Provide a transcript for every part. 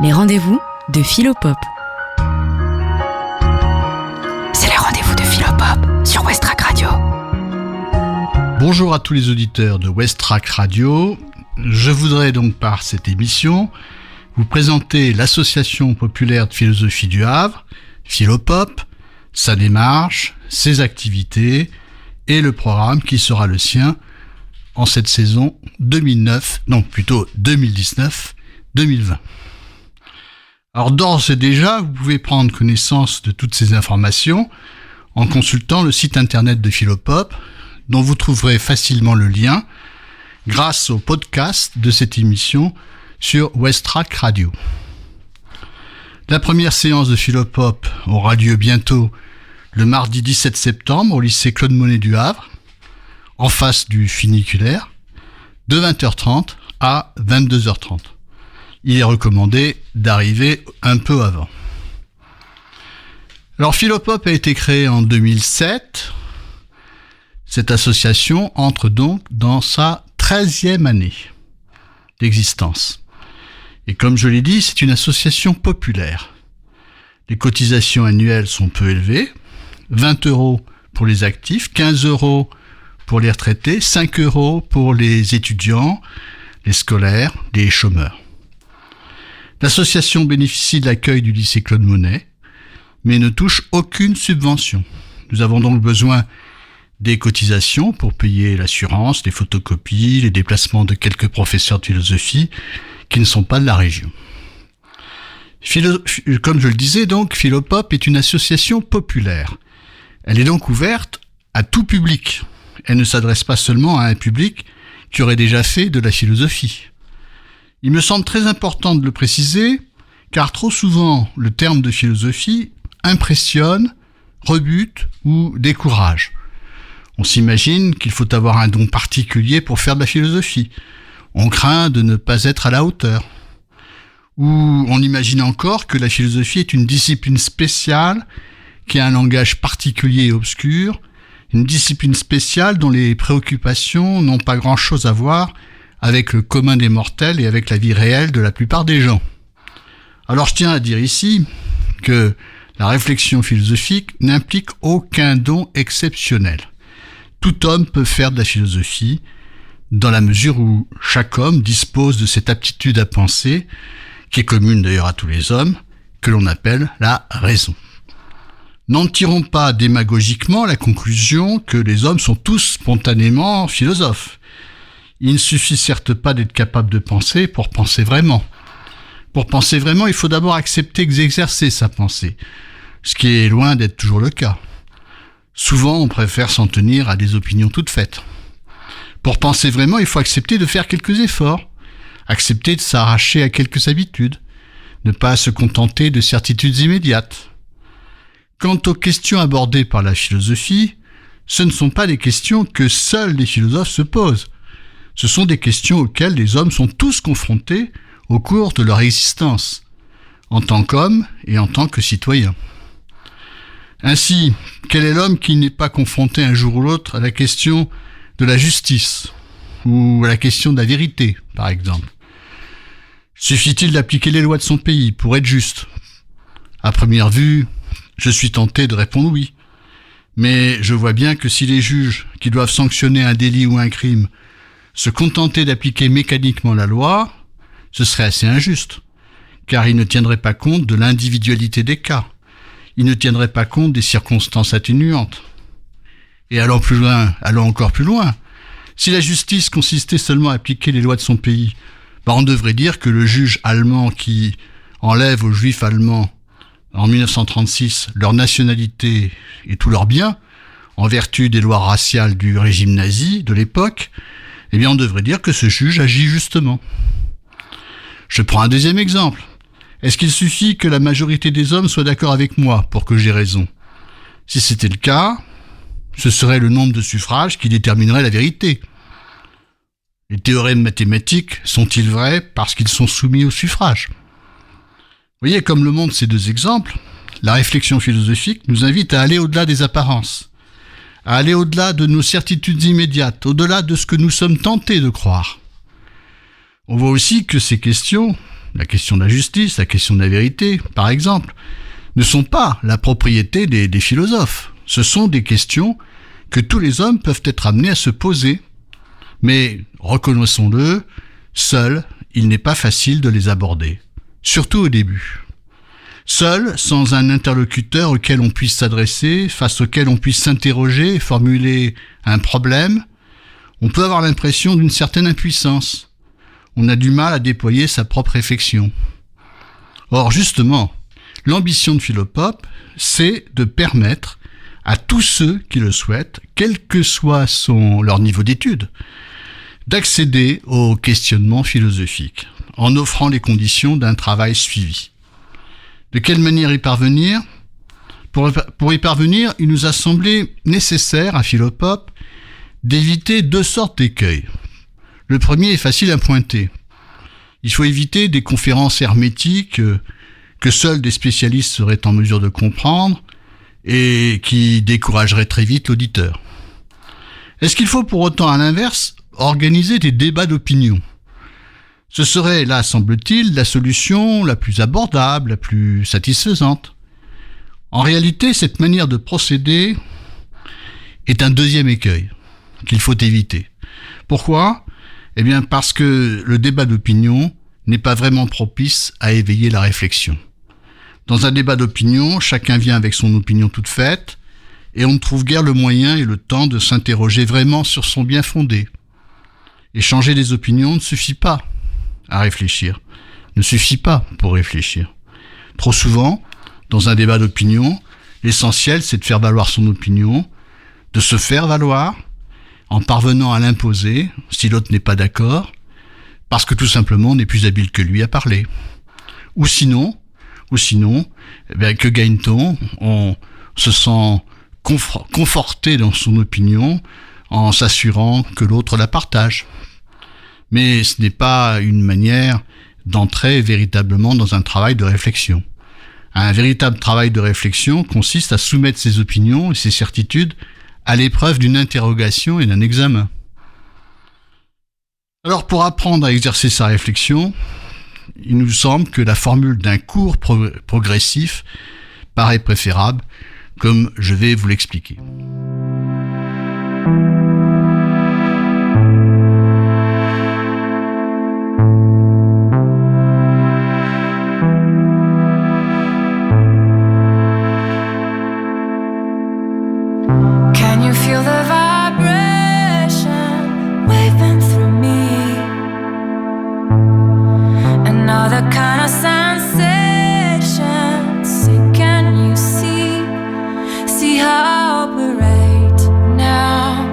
Les rendez-vous de Philopop. C'est les rendez-vous de Philopop sur Westrack Radio. Bonjour à tous les auditeurs de Westrack Radio. Je voudrais donc par cette émission vous présenter l'Association populaire de philosophie du Havre, Philopop, sa démarche, ses activités et le programme qui sera le sien en cette saison 2019-2020. Alors d'ores et déjà, vous pouvez prendre connaissance de toutes ces informations en consultant le site internet de Philopop, dont vous trouverez facilement le lien grâce au podcast de cette émission sur Westrack Radio. La première séance de Philopop aura lieu bientôt le mardi 17 septembre au lycée Claude Monet du Havre, en face du funiculaire, de 20h30 à 22h30. Il est recommandé d'arriver un peu avant. Alors Philopop a été créé en 2007. Cette association entre donc dans sa 13e année d'existence. Et comme je l'ai dit, c'est une association populaire. Les cotisations annuelles sont peu élevées, 20 € pour les actifs, 15 € pour les retraités, 5 € pour les étudiants, les scolaires, les chômeurs. L'association bénéficie de l'accueil du lycée Claude Monet, mais ne touche aucune subvention. Nous avons donc besoin des cotisations pour payer l'assurance, les photocopies, les déplacements de quelques professeurs de philosophie qui ne sont pas de la région. Comme je le disais donc, Philopop est une association populaire. Elle est donc ouverte à tout public. Elle ne s'adresse pas seulement à un public qui aurait déjà fait de la philosophie. Il me semble très important de le préciser, car trop souvent le terme de philosophie impressionne, rebute ou décourage. On s'imagine qu'il faut avoir un don particulier pour faire de la philosophie. On craint de ne pas être à la hauteur. Ou on imagine encore que la philosophie est une discipline spéciale qui a un langage particulier et obscur, une discipline spéciale dont les préoccupations n'ont pas grand-chose à voir avec le commun des mortels et avec la vie réelle de la plupart des gens. Alors je tiens à dire ici que la réflexion philosophique n'implique aucun don exceptionnel. Tout homme peut faire de la philosophie, dans la mesure où chaque homme dispose de cette aptitude à penser, qui est commune d'ailleurs à tous les hommes, que l'on appelle la raison. N'en tirons pas démagogiquement la conclusion que les hommes sont tous spontanément philosophes. Il ne suffit certes pas d'être capable de penser pour penser vraiment. Pour penser vraiment, il faut d'abord accepter d'exercer sa pensée, ce qui est loin d'être toujours le cas. Souvent, on préfère s'en tenir à des opinions toutes faites. Pour penser vraiment, il faut accepter de faire quelques efforts, accepter de s'arracher à quelques habitudes, ne pas se contenter de certitudes immédiates. Quant aux questions abordées par la philosophie, ce ne sont pas des questions que seuls les philosophes se posent. Ce sont des questions auxquelles les hommes sont tous confrontés au cours de leur existence, en tant qu'hommes et en tant que citoyens. Ainsi, quel est l'homme qui n'est pas confronté un jour ou l'autre à la question de la justice, ou à la question de la vérité, par exemple? Suffit-il d'appliquer les lois de son pays pour être juste? À première vue, je suis tenté de répondre oui. Mais je vois bien que si les juges qui doivent sanctionner un délit ou un crime se contentaient d'appliquer mécaniquement la loi, ce serait assez injuste, car ils ne tiendraient pas compte de l'individualité des cas. Ils ne tiendraient pas compte des circonstances atténuantes. Et allons encore plus loin. Si la justice consistait seulement à appliquer les lois de son pays, on devrait dire que le juge allemand qui enlève aux juifs allemands en 1936 leur nationalité et tous leurs biens, en vertu des lois raciales du régime nazi de l'époque, on devrait dire que ce juge agit justement. Je prends un deuxième exemple. Est-ce qu'il suffit que la majorité des hommes soient d'accord avec moi pour que j'aie raison? Si c'était le cas, ce serait le nombre de suffrages qui déterminerait la vérité. Les théorèmes mathématiques sont-ils vrais parce qu'ils sont soumis au suffrage? Vous voyez, comme le montrent ces deux exemples, la réflexion philosophique nous invite à aller au-delà des apparences, à aller au-delà de nos certitudes immédiates, au-delà de ce que nous sommes tentés de croire. On voit aussi que ces questions la question de la justice, la question de la vérité, par exemple, ne sont pas la propriété des philosophes. Ce sont des questions que tous les hommes peuvent être amenés à se poser. Mais, reconnaissons-le, seul, il n'est pas facile de les aborder, surtout au début. Seul, sans un interlocuteur auquel on puisse s'adresser, face auquel on puisse s'interroger, formuler un problème, on peut avoir l'impression d'une certaine impuissance. On a du mal à déployer sa propre réflexion. Or, justement, l'ambition de Philopop, c'est de permettre à tous ceux qui le souhaitent, quel que soit leur niveau d'études, d'accéder au questionnement philosophique, en offrant les conditions d'un travail suivi. De quelle manière y parvenir ? Pour y parvenir, il nous a semblé nécessaire à Philopop d'éviter deux sortes d'écueils. Le premier est facile à pointer. Il faut éviter des conférences hermétiques que seuls des spécialistes seraient en mesure de comprendre et qui décourageraient très vite l'auditeur. Est-ce qu'il faut pour autant, à l'inverse, organiser des débats d'opinion ? Ce serait, là, semble-t-il, la solution la plus abordable, la plus satisfaisante. En réalité, cette manière de procéder est un deuxième écueil qu'il faut éviter. Pourquoi ? Eh bien, parce que le débat d'opinion n'est pas vraiment propice à éveiller la réflexion. Dans un débat d'opinion, chacun vient avec son opinion toute faite, et on ne trouve guère le moyen et le temps de s'interroger vraiment sur son bien fondé. Échanger des opinions ne suffit pas à réfléchir, ne suffit pas pour réfléchir. Trop souvent, dans un débat d'opinion, l'essentiel c'est de faire valoir son opinion, de se faire valoir, en parvenant à l'imposer, si l'autre n'est pas d'accord, parce que tout simplement on est plus habile que lui à parler. Ou sinon, que gagne-t-on ? On se sent conforté dans son opinion en s'assurant que l'autre la partage. Mais ce n'est pas une manière d'entrer véritablement dans un travail de réflexion. Un véritable travail de réflexion consiste à soumettre ses opinions et ses certitudes à l'épreuve d'une interrogation et d'un examen. Alors pour apprendre à exercer sa réflexion, il nous semble que la formule d'un cours progressif paraît préférable, comme je vais vous l'expliquer. Can you feel the vibration waving through me? Another kind of sensation. Say, can you see how I operate now?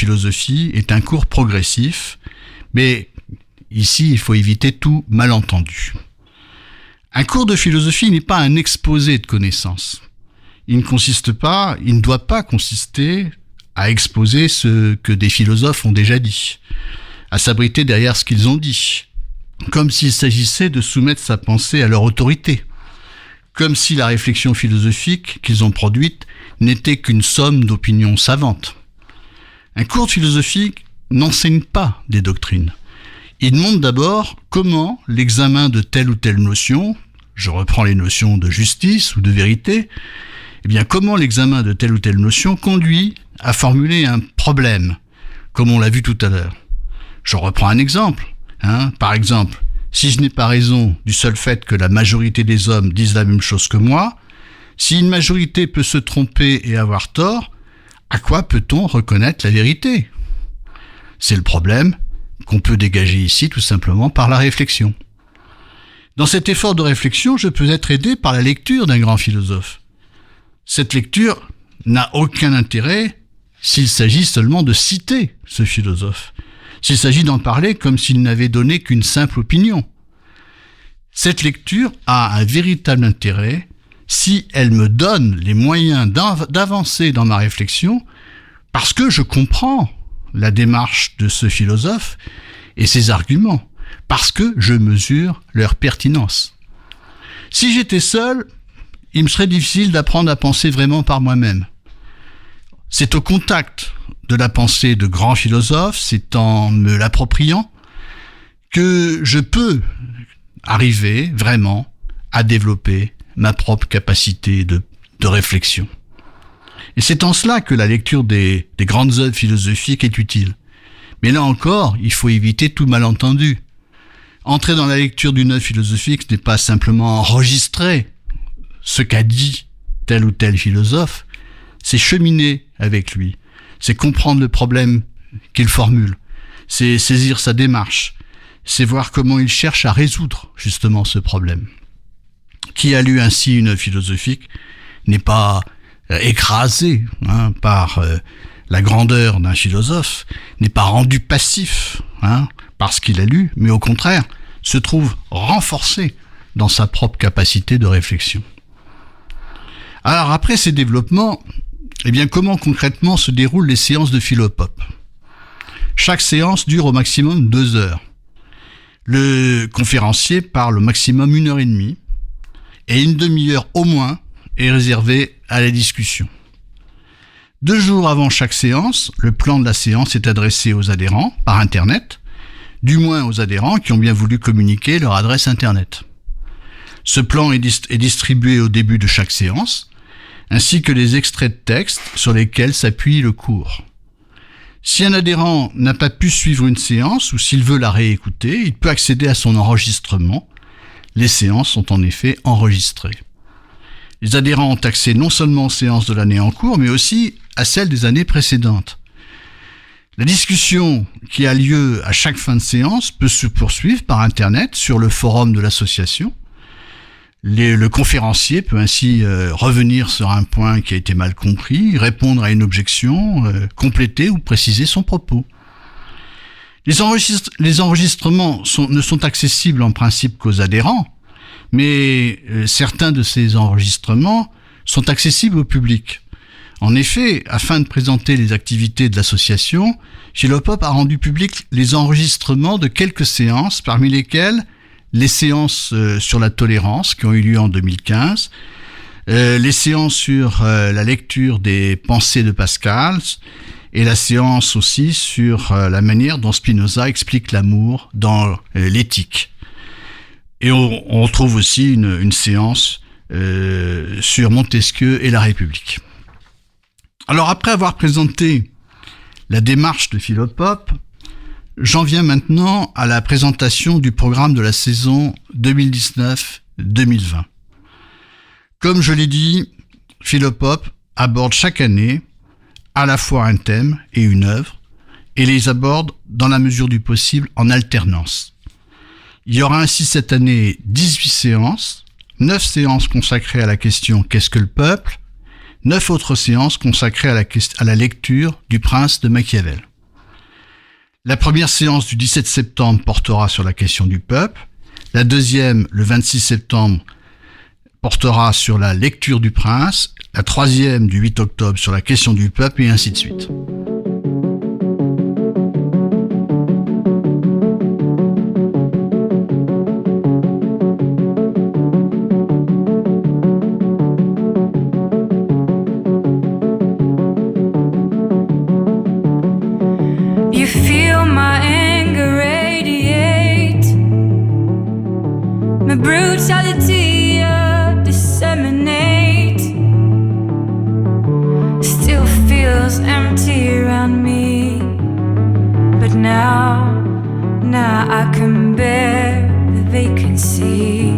philosophie est un cours progressif, mais ici il faut éviter tout malentendu. Un cours de philosophie n'est pas un exposé de connaissances. Il ne doit pas consister à exposer ce que des philosophes ont déjà dit, à s'abriter derrière ce qu'ils ont dit, comme s'il s'agissait de soumettre sa pensée à leur autorité, comme si la réflexion philosophique qu'ils ont produite n'était qu'une somme d'opinions savantes. Un cours philosophique n'enseigne pas des doctrines. Il montre d'abord comment l'examen de telle ou telle notion, je reprends les notions de justice ou de vérité, comment l'examen de telle ou telle notion conduit à formuler un problème, comme on l'a vu tout à l'heure. Je reprends un exemple. Par exemple, si je n'ai pas raison du seul fait que la majorité des hommes disent la même chose que moi, si une majorité peut se tromper et avoir tort, à quoi peut-on reconnaître la vérité ? C'est le problème qu'on peut dégager ici tout simplement par la réflexion. Dans cet effort de réflexion, je peux être aidé par la lecture d'un grand philosophe. Cette lecture n'a aucun intérêt s'il s'agit seulement de citer ce philosophe, s'il s'agit d'en parler comme s'il n'avait donné qu'une simple opinion. Cette lecture a un véritable intérêt si elle me donne les moyens d'avancer dans ma réflexion, parce que je comprends la démarche de ce philosophe et ses arguments, parce que je mesure leur pertinence. Si j'étais seul, il me serait difficile d'apprendre à penser vraiment par moi-même. C'est au contact de la pensée de grands philosophes, c'est en me l'appropriant, que je peux arriver vraiment à développer ma propre capacité de réflexion. Et c'est en cela que la lecture des grandes œuvres philosophiques est utile. Mais là encore, il faut éviter tout malentendu. Entrer dans la lecture d'une œuvre philosophique, ce n'est pas simplement enregistrer ce qu'a dit tel ou tel philosophe, c'est cheminer avec lui, c'est comprendre le problème qu'il formule, c'est saisir sa démarche, c'est voir comment il cherche à résoudre justement ce problème. Qui a lu ainsi une œuvre philosophique n'est pas écrasé par la grandeur d'un philosophe, n'est pas rendu passif parce qu'il a lu, mais au contraire se trouve renforcé dans sa propre capacité de réflexion. Alors après ces développements, comment concrètement se déroulent les séances de Philopop ? Chaque séance dure au maximum 2 heures. Le conférencier parle au maximum 1h30 et une demi-heure au moins est réservée à la discussion. 2 jours avant chaque séance, le plan de la séance est adressé aux adhérents par Internet, du moins aux adhérents qui ont bien voulu communiquer leur adresse Internet. Ce plan est distribué au début de chaque séance, ainsi que les extraits de texte sur lesquels s'appuie le cours. Si un adhérent n'a pas pu suivre une séance ou s'il veut la réécouter, il peut accéder à son enregistrement. Les séances sont en effet enregistrées. Les adhérents ont accès non seulement aux séances de l'année en cours, mais aussi à celles des années précédentes. La discussion qui a lieu à chaque fin de séance peut se poursuivre par Internet sur le forum de l'association. Le conférencier peut ainsi revenir sur un point qui a été mal compris, répondre à une objection, compléter ou préciser son propos. Les enregistrements ne sont accessibles en principe qu'aux adhérents, mais certains de ces enregistrements sont accessibles au public. En effet, afin de présenter les activités de l'association, Philopop a rendu public les enregistrements de quelques séances, parmi lesquelles les séances sur la tolérance qui ont eu lieu en 2015, les séances sur la lecture des pensées de Pascal et la séance aussi sur la manière dont Spinoza explique l'amour dans l'éthique. Et on retrouve aussi une séance sur Montesquieu et la République. Alors après avoir présenté la démarche de Philopop, j'en viens maintenant à la présentation du programme de la saison 2019-2020. Comme je l'ai dit, Philopop aborde chaque année à la fois un thème et une œuvre, et les aborde dans la mesure du possible en alternance. Il y aura ainsi cette année 18 séances, 9 séances consacrées à la question « Qu'est-ce que le peuple ?», 9 autres séances consacrées à la lecture du Prince de Machiavel. La première séance du 17 septembre portera sur la question du peuple. La deuxième, le 26 septembre, portera sur la lecture du prince. La troisième, du 8 octobre, sur la question du peuple, et ainsi de suite. You feel my anger radiate, my brutality disseminate. Still feels empty around me, but now I can bear the vacancy.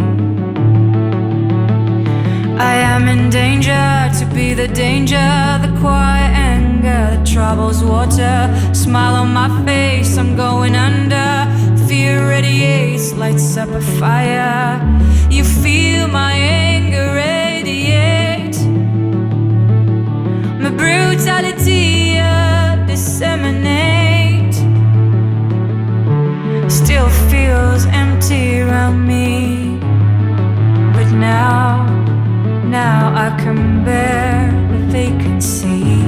I am in danger to be the danger, the quiet anger that troubles water. Smile on my face, I'm going under. Fear radiates, lights up a fire. You feel my anger radiate, my brutality disseminate. Still feels empty around me, but now I can bear the vacancy.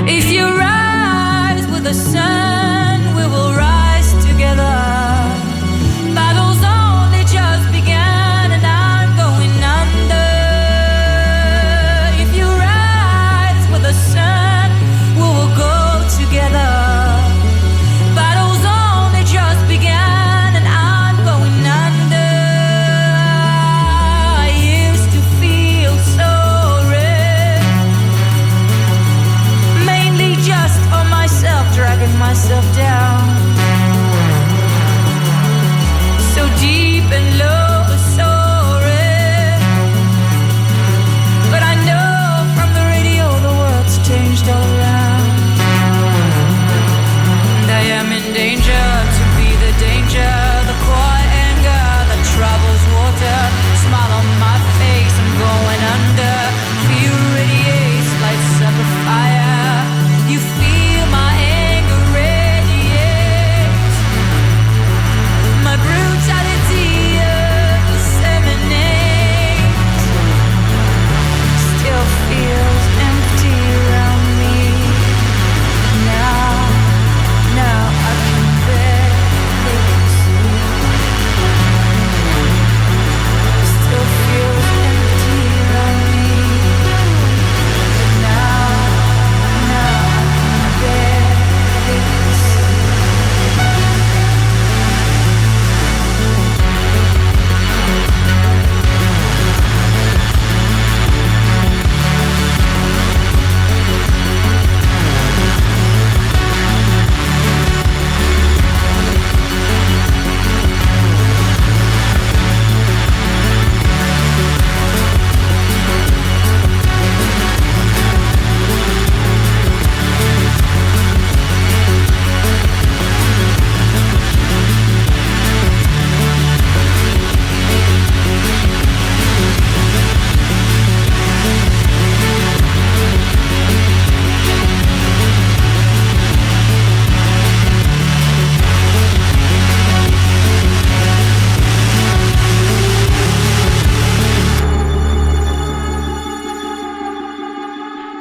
If you rise with the sun, we will rise together. Battle's only just begun and I'm going under. If you rise with the sun, we will go together. Battle's only just begun and I'm going under. I used to feel sorry, mainly just for myself, dragging myself down. So deep and low, sorry. But I know from the radio the world's changed all around. And I am in danger to be the danger, the quiet anger that troubles water. Smile on my face, I'm going under. Fear radiates, lights up a fire. You feel my anger radiate, my brutality disseminate. Still feels empty around me. Now I can bear vacancy. Still feels empty around me. Now I can bear vacancy.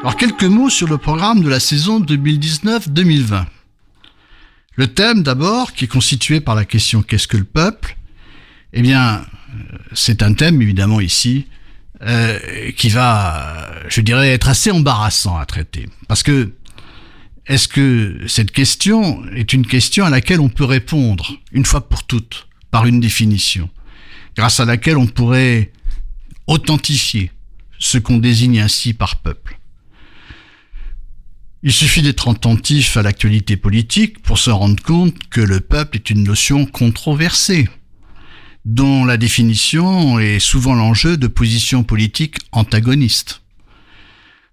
Alors quelques mots sur le programme de la saison 2019-2020. Le thème d'abord, qui est constitué par la question « Qu'est-ce que le peuple ?» Eh bien, c'est un thème évidemment ici qui va, je dirais, être assez embarrassant à traiter. Parce que, est-ce que cette question est une question à laquelle on peut répondre, une fois pour toutes, par une définition, grâce à laquelle on pourrait authentifier ce qu'on désigne ainsi par peuple? Il suffit d'être attentif à l'actualité politique pour se rendre compte que le peuple est une notion controversée, dont la définition est souvent l'enjeu de positions politiques antagonistes.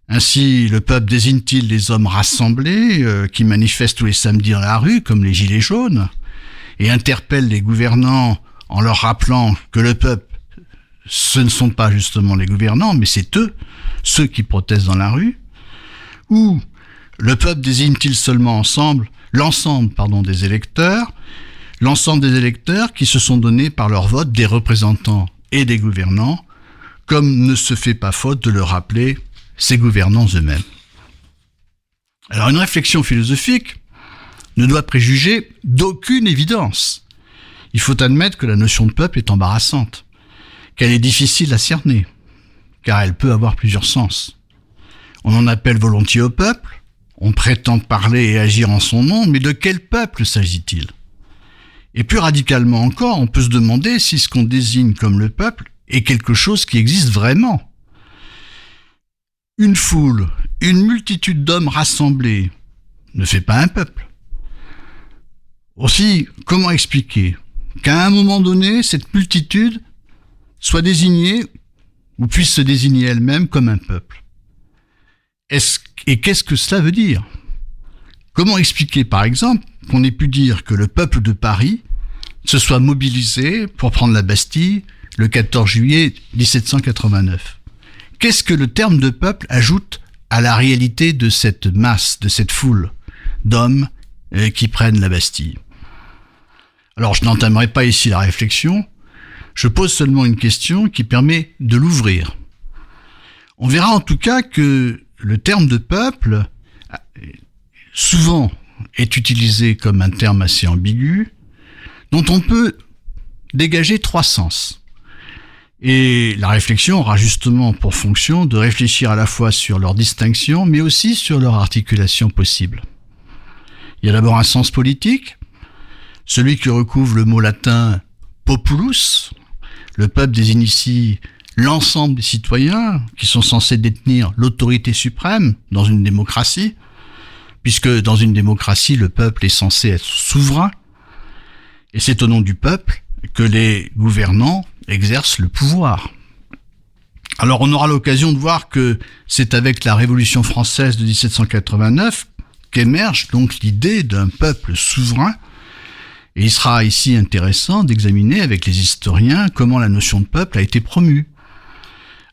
Ainsi, le peuple désigne-t-il les hommes rassemblés qui manifestent tous les samedis dans la rue, comme les gilets jaunes, et interpellent les gouvernants en leur rappelant que le peuple, ce ne sont pas justement les gouvernants, mais c'est eux, ceux qui protestent dans la rue? Ou Le peuple désigne-t-il seulement l'ensemble des électeurs qui se sont donnés par leur vote des représentants et des gouvernants, comme ne se fait pas faute de le rappeler ces gouvernants eux-mêmes. Alors une réflexion philosophique ne doit préjuger d'aucune évidence. Il faut admettre que la notion de peuple est embarrassante, qu'elle est difficile à cerner, car elle peut avoir plusieurs sens. On en appelle volontiers au peuple, on prétend parler et agir en son nom, mais de quel peuple s'agit-il ? Et plus radicalement encore, on peut se demander si ce qu'on désigne comme le peuple est quelque chose qui existe vraiment. Une foule, une multitude d'hommes rassemblés ne fait pas un peuple. Aussi, comment expliquer qu'à un moment donné, cette multitude soit désignée ou puisse se désigner elle-même comme un peuple ? Et qu'est-ce que cela veut dire ? Comment expliquer, par exemple, qu'on ait pu dire que le peuple de Paris se soit mobilisé pour prendre la Bastille le 14 juillet 1789 ? Qu'est-ce que le terme de peuple ajoute à la réalité de cette masse, de cette foule d'hommes qui prennent la Bastille ? Alors, je n'entamerai pas ici la réflexion, je pose seulement une question qui permet de l'ouvrir. On verra en tout cas que le terme de peuple, souvent, est utilisé comme un terme assez ambigu, dont on peut dégager 3 sens. Et la réflexion aura justement pour fonction de réfléchir à la fois sur leur distinction, mais aussi sur leur articulation possible. Il y a d'abord un sens politique, celui qui recouvre le mot latin populus. Le peuple désigne ici l'ensemble des citoyens qui sont censés détenir l'autorité suprême dans une démocratie, puisque dans une démocratie, le peuple est censé être souverain, et c'est au nom du peuple que les gouvernants exercent le pouvoir. Alors on aura l'occasion de voir que c'est avec la Révolution française de 1789 qu'émerge donc l'idée d'un peuple souverain, et il sera ici intéressant d'examiner avec les historiens comment la notion de peuple a été promue,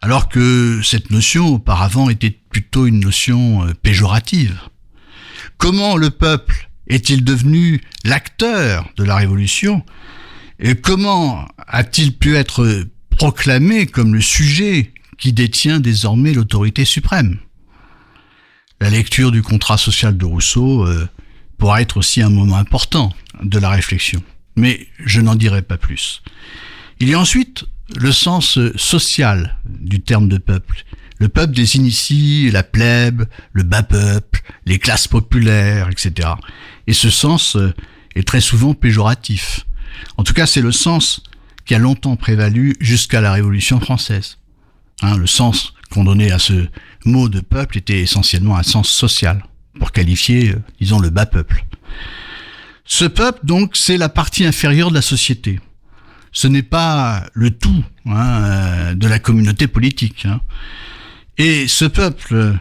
alors que cette notion auparavant était plutôt une notion péjorative. Comment le peuple est-il devenu l'acteur de la Révolution ? Et comment a-t-il pu être proclamé comme le sujet qui détient désormais l'autorité suprême ? La lecture du contrat social de Rousseau pourra être aussi un moment important de la réflexion. Mais je n'en dirai pas plus. Il y a ensuite le sens social du terme de peuple. Le peuple désigne ici la plèbe, le bas peuple, les classes populaires, etc. Et ce sens est très souvent péjoratif. En tout cas, c'est le sens qui a longtemps prévalu jusqu'à la Révolution française. Le sens qu'on donnait à ce mot de peuple était essentiellement un sens social, pour qualifier, disons, le bas peuple. Ce peuple, donc, c'est la partie inférieure de la société. Ce n'est pas le tout de la communauté politique. Et ce peuple,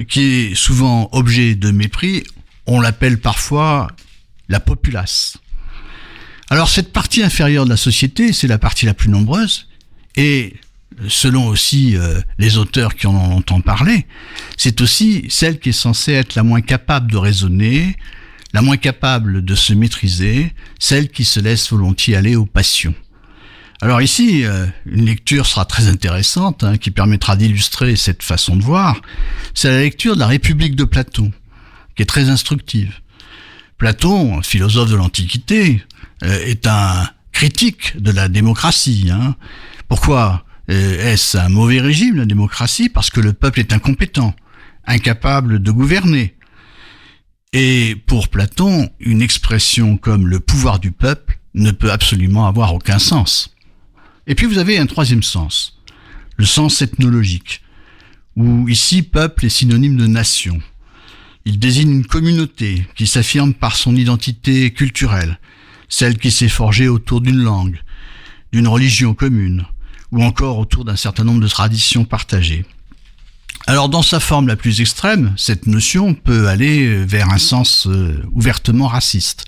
qui est souvent objet de mépris, on l'appelle parfois la populace. Alors cette partie inférieure de la société, c'est la partie la plus nombreuse, et selon aussi les auteurs qui en ont longtemps parlé, c'est aussi celle qui est censée être la moins capable de raisonner, la moins capable de se maîtriser, celle qui se laisse volontiers aller aux passions. Alors ici, une lecture sera très intéressante, qui permettra d'illustrer cette façon de voir. C'est la lecture de la République de Platon, qui est très instructive. Platon, philosophe de l'Antiquité, est un critique de la démocratie. Pourquoi est-ce un mauvais régime, la démocratie ? Parce que le peuple est incompétent, incapable de gouverner. Et pour Platon, une expression comme le pouvoir du peuple ne peut absolument avoir aucun sens. Et puis vous avez un troisième sens, le sens ethnologique, où ici peuple est synonyme de nation. Il désigne une communauté qui s'affirme par son identité culturelle, celle qui s'est forgée autour d'une langue, d'une religion commune, ou encore autour d'un certain nombre de traditions partagées. Alors dans sa forme la plus extrême, cette notion peut aller vers un sens ouvertement raciste.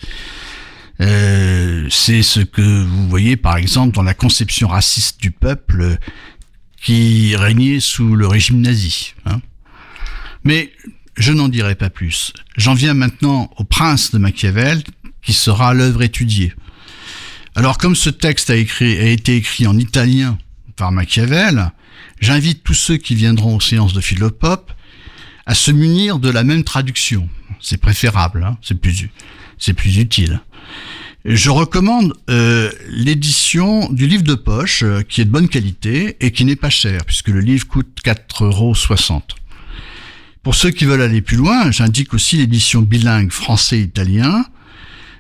C'est ce que vous voyez par exemple dans la conception raciste du peuple qui régnait sous le régime nazi. Mais je n'en dirai pas plus. J'en viens maintenant au Prince de Machiavel, qui sera l'œuvre étudiée. Alors, comme ce texte a été écrit en italien par Machiavel, j'invite tous ceux qui viendront aux séances de Philopop à se munir de la même traduction. C'est préférable, hein, c'est plus utile. Je recommande l'édition du livre de poche, qui est de bonne qualité et qui n'est pas cher, puisque le livre coûte 4,60 €. Pour ceux qui veulent aller plus loin, j'indique aussi l'édition bilingue français-italien,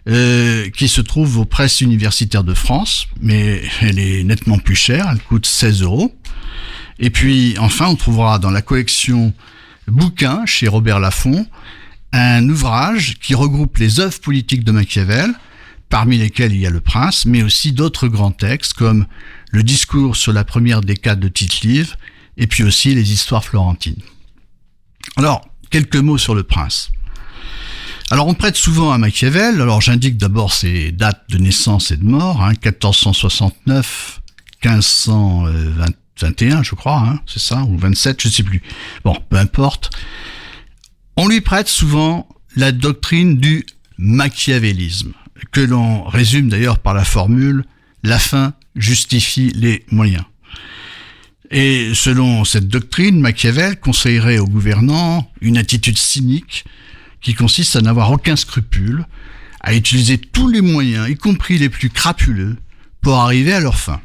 qui se trouve aux presses universitaires de France, mais elle est nettement plus chère, elle coûte 16 €. Et puis enfin, on trouvera dans la collection bouquins chez Robert Laffont un ouvrage qui regroupe les œuvres politiques de Machiavel, parmi lesquels il y a Le Prince, mais aussi d'autres grands textes comme le discours sur la première décade de Tite-Live et puis aussi les histoires florentines. Alors, quelques mots sur Le Prince. Alors, on prête souvent à Machiavel, alors j'indique d'abord ses dates de naissance et de mort, 1469, 1521 je crois, c'est ça, ou 27, je sais plus. Bon, peu importe. On lui prête souvent la doctrine du machiavélisme, que l'on résume d'ailleurs par la formule « la fin justifie les moyens ». Et selon cette doctrine, Machiavel conseillerait aux gouvernants une attitude cynique qui consiste à n'avoir aucun scrupule, à utiliser tous les moyens, y compris les plus crapuleux, pour arriver à leur fin.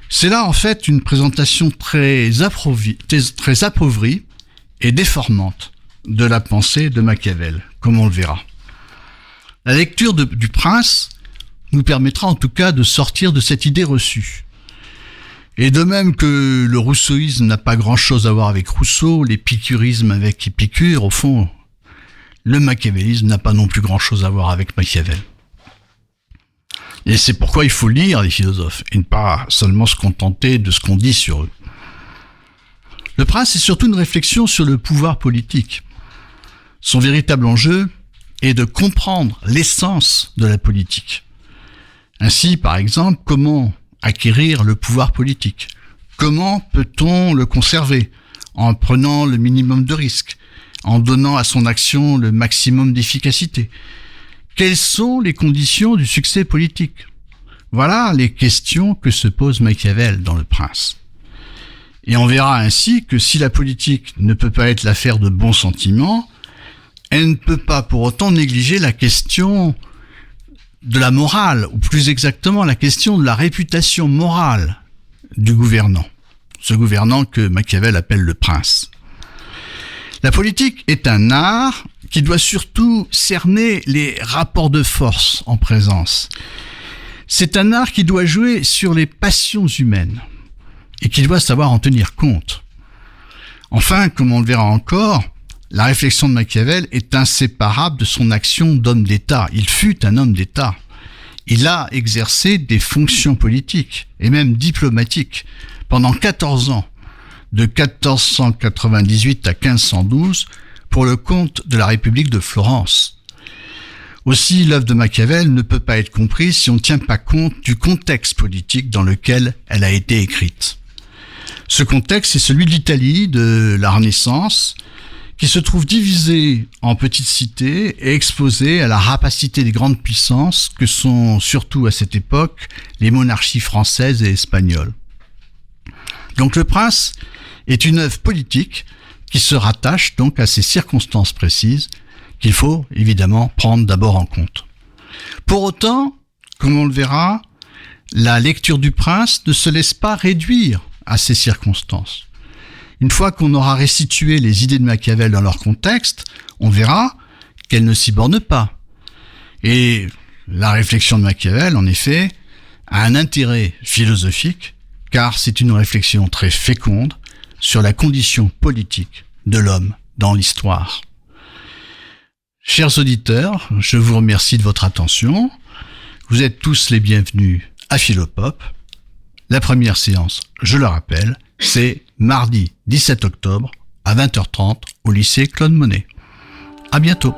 C'est là en fait une présentation très appauvrie et déformante de la pensée de Machiavel, comme on le verra. La lecture du Prince nous permettra en tout cas de sortir de cette idée reçue. Et de même que le rousseauisme n'a pas grand-chose à voir avec Rousseau, l'épicurisme avec Épicure, au fond, le machiavélisme n'a pas non plus grand-chose à voir avec Machiavel. Et c'est pourquoi il faut lire les philosophes, et ne pas seulement se contenter de ce qu'on dit sur eux. Le Prince est surtout une réflexion sur le pouvoir politique. Son véritable enjeu est de comprendre l'essence de la politique. Ainsi, par exemple, comment acquérir le pouvoir politique? Comment peut-on le conserver? En prenant le minimum de risques, en donnant à son action le maximum d'efficacité. Quelles sont les conditions du succès politique? Voilà les questions que se pose Machiavel dans Le Prince. Et on verra ainsi que si la politique ne peut pas être l'affaire de bons sentiments, elle ne peut pas pour autant négliger la question de la morale, ou plus exactement la question de la réputation morale du gouvernant, ce gouvernant que Machiavel appelle le prince. La politique est un art qui doit surtout cerner les rapports de force en présence. C'est un art qui doit jouer sur les passions humaines et qui doit savoir en tenir compte. Enfin, comme on le verra encore, la réflexion de Machiavel est inséparable de son action d'homme d'État. Il fut un homme d'État. Il a exercé des fonctions politiques et même diplomatiques pendant 14 ans, de 1498 à 1512, pour le compte de la République de Florence. Aussi, l'œuvre de Machiavel ne peut pas être comprise si on ne tient pas compte du contexte politique dans lequel elle a été écrite. Ce contexte, c'est celui de l'Italie, de la Renaissance, qui se trouve divisée en petites cités et exposée à la rapacité des grandes puissances que sont surtout à cette époque les monarchies françaises et espagnoles. Donc Le Prince est une œuvre politique qui se rattache donc à ces circonstances précises qu'il faut évidemment prendre d'abord en compte. Pour autant, comme on le verra, la lecture du Prince ne se laisse pas réduire à ces circonstances. Une fois qu'on aura restitué les idées de Machiavel dans leur contexte, on verra qu'elles ne s'y bornent pas. Et la réflexion de Machiavel, en effet, a un intérêt philosophique, car c'est une réflexion très féconde sur la condition politique de l'homme dans l'histoire. Chers auditeurs, je vous remercie de votre attention. Vous êtes tous les bienvenus à Philopop. La première séance, je le rappelle, c'est mardi 17 octobre à 20h30 au lycée Claude Monet. À bientôt.